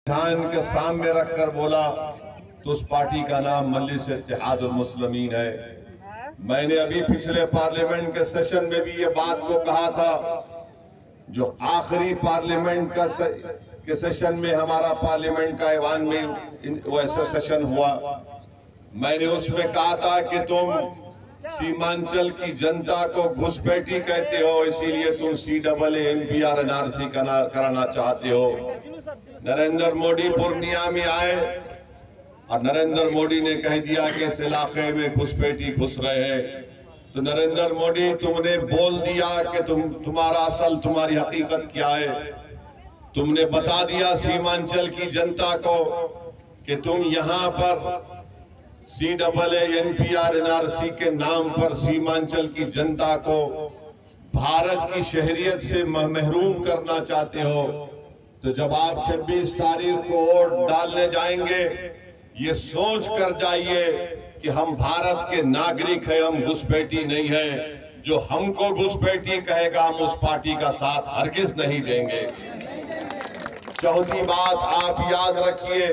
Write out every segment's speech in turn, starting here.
ध्यान के सामने रखकर बोला तो उस पार्टी का नाम मजलिस इत्तेहादुल मुस्लिमीन है। मैंने अभी पिछले पार्लियामेंट के सेशन में भी ये बात को कहा था। जो आखिरी पार्लियामेंट के सेशन में हमारा पार्लियामेंट का ऐवान में वैसा सेशन हुआ, मैंने उसमें कहा था कि तुम सीमांचल की जनता को घुसपैठी कहते हो, इसीलिए तुम CAA NPR NRC कराना चाहते हो। नरेंद्र मोदी पूर्णिया में आए और नरेंद्र मोदी ने कह दिया कि इस इलाके में घुसपैठी घुस रहे हैं। तो नरेंद्र मोदी तुमने बोल दिया कि तुम्हारी हकीकत क्या है। तुमने बता दिया सीमांचल की जनता को कि तुम यहाँ पर CAA NPR NRC के नाम पर सीमांचल की जनता को भारत की शहरियत से महरूम करना चाहते हो। तो जब आप 26 तारीख को वोट डालने जाएंगे, ये सोच कर जाइए कि हम भारत के नागरिक हैं, हम घुसपैठी नहीं है। जो हमको घुसपैठी कहेगा हम उस पार्टी का साथ हरगिज नहीं देंगे। चौथी बात आप याद रखिए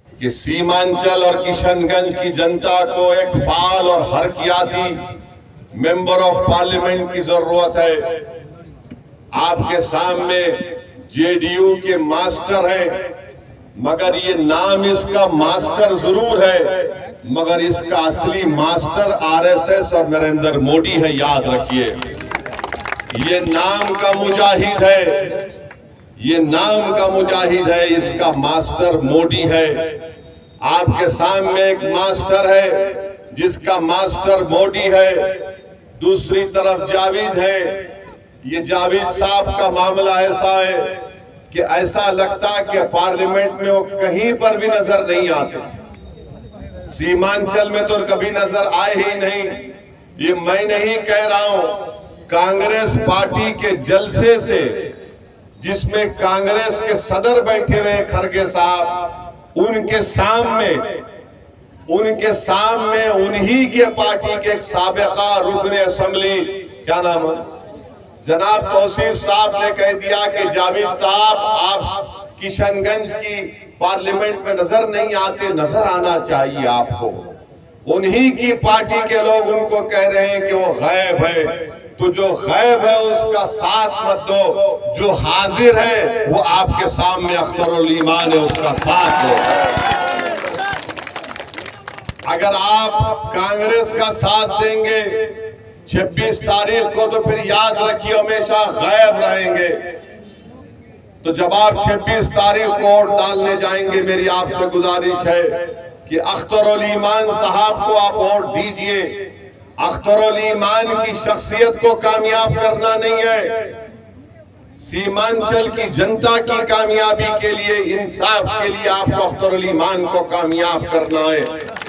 कि सीमांचल और किशनगंज की जनता को एक फाल और हरकियाती मेंबर ऑफ पार्लियामेंट की जरूरत है। आपके सामने JDU के मास्टर है, मगर ये नाम इसका मास्टर जरूर है, मगर इसका असली मास्टर RSS और नरेंद्र मोदी है। याद रखिए, ये नाम का मुजाहिद है, ये नाम का मुजाहिद है, इसका मास्टर मोदी है। आपके सामने एक मास्टर है जिसका मास्टर मोदी है, दूसरी तरफ जावेद है। ये जावेद साहब का मामला ऐसा है कि ऐसा लगता है कि पार्लियामेंट में वो कहीं पर भी नजर नहीं आते। सीमांचल में तो कभी नजर आए ही नहीं। ये मैं नहीं कह रहा हूं, कांग्रेस पार्टी के जलसे से, जिसमें कांग्रेस के सदर बैठे हुए खड़गे साहब, उनके सामने उन्हीं के पार्टी के एक साबिका रुकने असेंबली, क्या नाम है, जनाब तौसीफ साहब ने कह दिया कि जावेद साहब आप किशनगंज की पार्लियामेंट में नजर नहीं आते, नजर आना चाहिए आपको। उन्हीं की पार्टी के लोग उनको कह रहे हैं कि वो गायब है। तो जो गायब है उसका साथ मत दो, जो हाजिर है वो आपके सामने अख्तरुल ईमान है, उसका साथ दो। अगर आप कांग्रेस का साथ देंगे 26 तारीख को, तो फिर याद रखिए हमेशा गायब रहेंगे। तो जब आप 26 तारीख को वोट डालने जाएंगे, मेरी आपसे गुजारिश है कि अख्तरुल ईमान साहब को आप वोट दीजिए। अख्तरुल ईमान की शख्सियत को कामयाब करना नहीं है, सीमांचल की जनता की कामयाबी के लिए, इंसाफ के लिए आपको अख्तरुल ईमान को कामयाब करना है।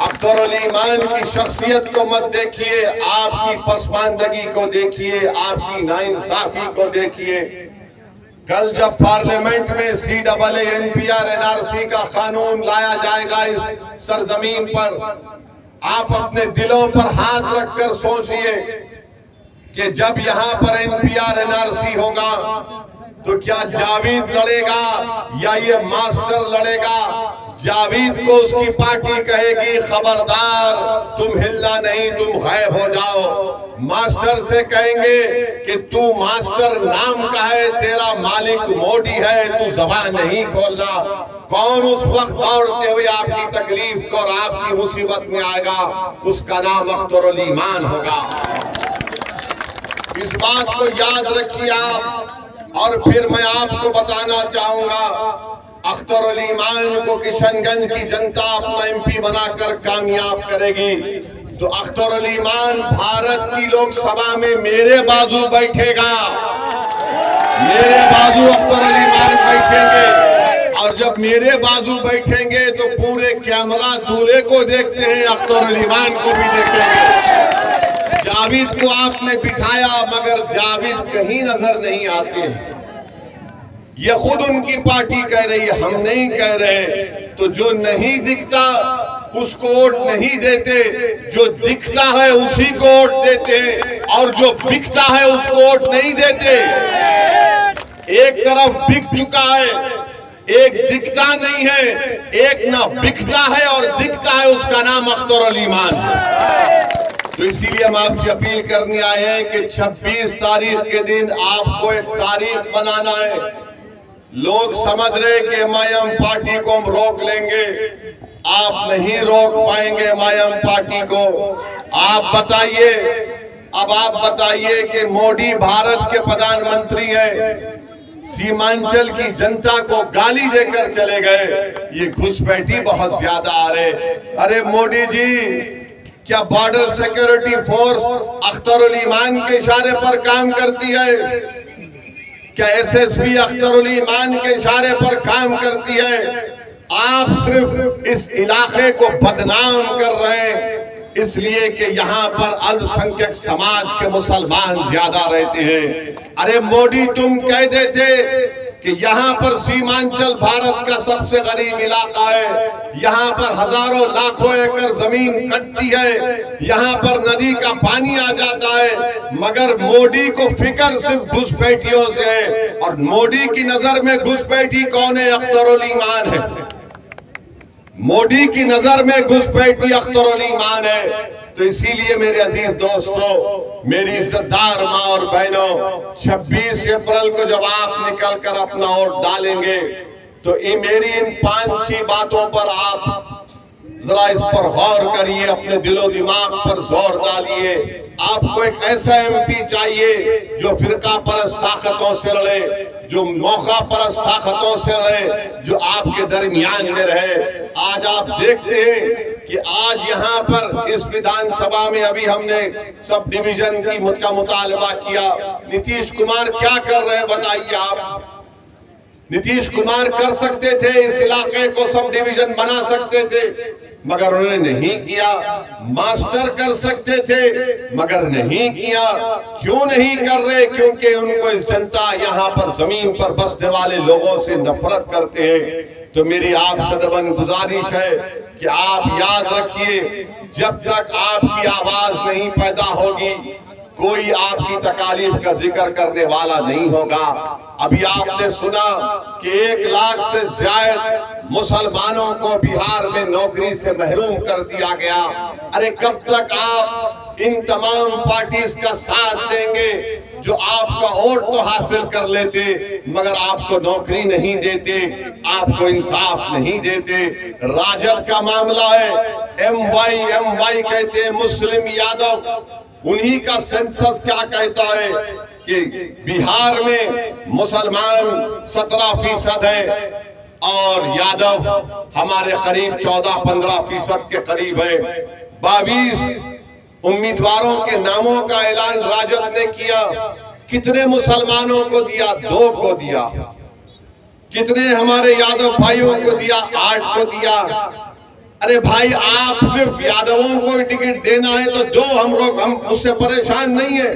अख्तरुल ईमान की शख्सियत को मत देखिए, आपकी पसमानदगी को देखिए, आपकी नाइंसाफी को देखिए। कल जब पार्लियामेंट में CAA NPR NRC का कानून लाया जाएगा इस सरजमीन पर, आप अपने दिलों पर हाथ रखकर सोचिए कि जब यहां पर NPR NRC होगा तो क्या जावेद लड़ेगा या ये मास्टर लड़ेगा। जावेद को उसकी पार्टी कहेगी खबरदार तुम हिलना नहीं, तुम गायब हो जाओ। मास्टर से कहेंगे कि तू मास्टर नाम का है, तेरा मालिक मोदी है, तू जबान नहीं खोलना। कौन उस वक्त दौड़ते हुए आपकी तकलीफ को और आपकी मुसीबत में आएगा, उसका नाम अख्तरुल ईमान होगा। इस बात को याद रखिए आप। और फिर मैं आपको बताना चाहूंगा, अख्तरुल ईमान को किशनगंज की जनता अपना MP बनाकर कामयाब करेगी तो अख्तरुल ईमान भारत की लोकसभा में मेरे बाजू बैठेगा, मेरे बाजू अख्तरुल ईमान बैठेंगे। और जब मेरे बाजू बैठेंगे तो पूरे कैमरा दूल्हे को देखते हैं, अख्तरुल ईमान को भी देखेंगे। जावेद को आपने बिठाया मगर जावेद कहीं नजर नहीं आते। ये खुद उनकी पार्टी कह रही है, हम नहीं कह रहे। तो जो नहीं दिखता उसको वोट नहीं देते, जो दिखता है उसी को वोट देते, और जो बिकता है उसको वोट नहीं देते। एक तरफ बिक चुका है, एक दिखता नहीं है, एक ना बिकता है और दिखता है, उसका नाम अख्तर अली ईमान है। तो इसीलिए हम आपसे अपील करने आए हैं कि 26 तारीख के दिन आपको एक तारीख बनाना है। लोग समझ रहे कि एमआईएम पार्टी को हम रोक लेंगे, आप नहीं रोक पाएंगे एमआईएम पार्टी को। आप बताइए, अब आप बताइए कि मोदी भारत के प्रधानमंत्री हैं, सीमांचल की जनता को गाली देकर चले गए, ये घुसपैठी बहुत ज्यादा आ रहे। अरे मोदी जी, क्या border security force Akhtar Ali ईमान के इशारे पर काम करती है? क्या एसएसबी अख्तर अली ईमान के इशारे पर काम करती है? आप सिर्फ इस इलाके को बदनाम कर रहे हैं इसलिए कि यहाँ पर अल्पसंख्यक समाज के मुसलमान ज्यादा रहते हैं। अरे मोदी, तुम कह देते कि यहाँ पर सीमांचल भारत का सबसे गरीब इलाका है, यहाँ पर हजारों लाखों एकड़ जमीन कटती है, यहाँ पर नदी का पानी आ जाता है, मगर मोदी को फिक्र सिर्फ घुसपैठियों से है। और मोदी की नजर में घुसपैठी कौन है? अख्तर अली ईमान है। मोदी की नजर में घुसपैठी अख्तर अली ईमान है। तो इसीलिए मेरे अजीज दोस्तों, मेरी इज्जतदार माँ और बहनों, 26 अप्रैल को जब आप निकलकर अपना वोट डालेंगे तो मेरी इन 5-6 बातों पर आप जरा इस पर गौर करिए, अपने दिलो दिमाग पर जोर डालिए। आपको एक ऐसा एमपी चाहिए जो फिरका परस्त ताकतों से लड़े, जो मौका परस्त ताकतों से लड़े, जो आपके दरमियान में रहे। आज आप देखते हैं कि आज यहाँ पर इस विधानसभा में अभी हमने सब डिवीजन का मुतालबा किया। नीतीश कुमार क्या कर रहे हैं बताइए आप? नीतीश कुमार कर सकते थे, इस इलाके को सब डिवीजन बना सकते थे, मगर उन्होंने नहीं किया। मास्टर कर सकते थे मगर नहीं किया। क्यों नहीं कर रहे? क्योंकि उनको इस जनता यहाँ पर जमीन पर बसने वाले लोगों से नफरत करते हैं। तो मेरी आप सदबन गुजारिश है कि आप याद रखिए, जब तक आपकी आवाज नहीं पैदा होगी कोई आपकी तकालीफ का जिक्र करने वाला नहीं होगा। अभी आपने सुना कि 1 लाख से ज्यादा मुसलमानों को बिहार में नौकरी से महरूम कर दिया गया। अरे कब तक आप इन तमाम पार्टीज का साथ देंगे जो आपका वोट तो हासिल कर लेते मगर आपको नौकरी नहीं देते, आपको इंसाफ नहीं देते? राजद का मामला है, एमवाई कहते हैं मुस्लिम यादव, उन्हीं का सेंसस क्या कहता है कि बिहार में मुसलमान 17% है और यादव हमारे करीब 14-15% के करीब है। 22 उम्मीदवारों के नामों का ऐलान राजद ने किया। कितने मुसलमानों को दिया? 2 को दिया। कितने हमारे यादव भाइयों को दिया? 8 को दिया। अरे भाई, आप सिर्फ यादवों को टिकट देना है तो दो, हम उससे परेशान नहीं है,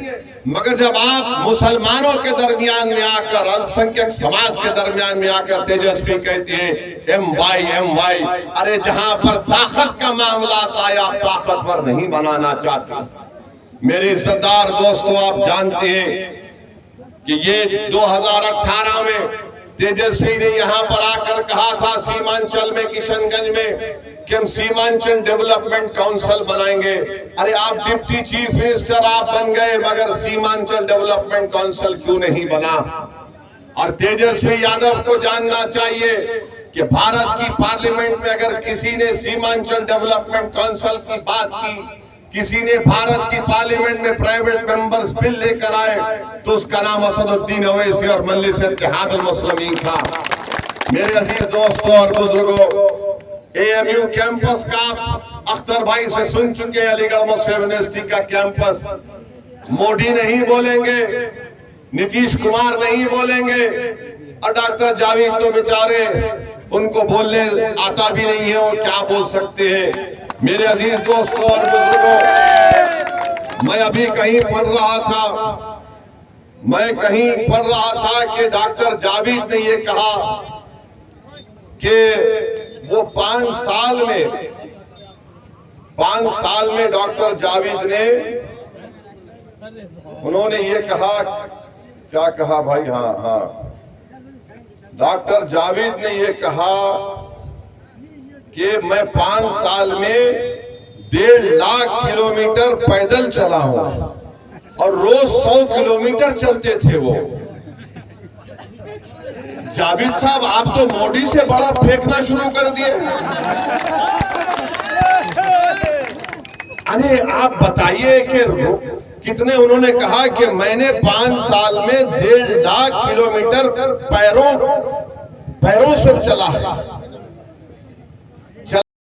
मगर जब आप मुसलमानों के दरमियान में आकर, अल्पसंख्यक समाज के दरमियान में आकर तेजस्वी कहते हैं एमवाई, अरे जहां पर ताकत का मामला आता है आप ताकतवर नहीं बनाना चाहते। मेरे इज्जतदार दोस्तों, आप जानते हैं कि ये 2018 में तेजस्वी ने यहां पर आकर कहा था सीमांचल में, किशनगंज में, कि हम सीमांचल डेवलपमेंट काउंसिल बनाएंगे। अरे आप डिप्टी चीफ मिनिस्टर आप बन गए मगर सीमांचल डेवलपमेंट काउंसिल क्यों नहीं बना? और तेजस्वी यादव को जानना चाहिए कि भारत की पार्लियामेंट में अगर किसी ने सीमांचल डेवलपमेंट काउंसिल की बात की, किसी ने भारत की पार्लियामेंट में प्राइवेट मेंबर्स बिल लेकर आए, तो उसका नाम असदुद्दीन ओवैसी और मजलिस इत्तेहादुल मुस्लिमीन था। मेरे अजीज दोस्तों और बुजुर्गों, एएमयू कैंपस का अख्तर भाई से सुन चुके हैं, अलीगढ़ मुस्लिम यूनिवर्सिटी का कैंपस। मोदी नहीं बोलेंगे, नीतीश कुमार नहीं बोलेंगे, और डॉक्टर जावेद तो बेचारे, उनको बोलने आता भी नहीं है, वो क्या बोल सकते हैं? मेरे अजीज दोस्तों और बुजुर्गों, मैं अभी कहीं पढ़ रहा था कि डॉक्टर जावेद ने ये कहा कि वो 5 साल में डॉक्टर जावेद ने, उन्होंने ये कहा, क्या कहा भाई? हाँ, डॉक्टर जावेद ने ये कहा कि मैं 5 साल में 1.5 लाख किलोमीटर पैदल चला हूं और रोज 100 किलोमीटर चलते थे वो। जावेद साहब, आप तो मोदी से बड़ा फेंकना शुरू कर दिए। अरे आप बताइए कि कितने, उन्होंने कहा कि मैंने 5 साल में 1.5 लाख किलोमीटर पैरों से चला है।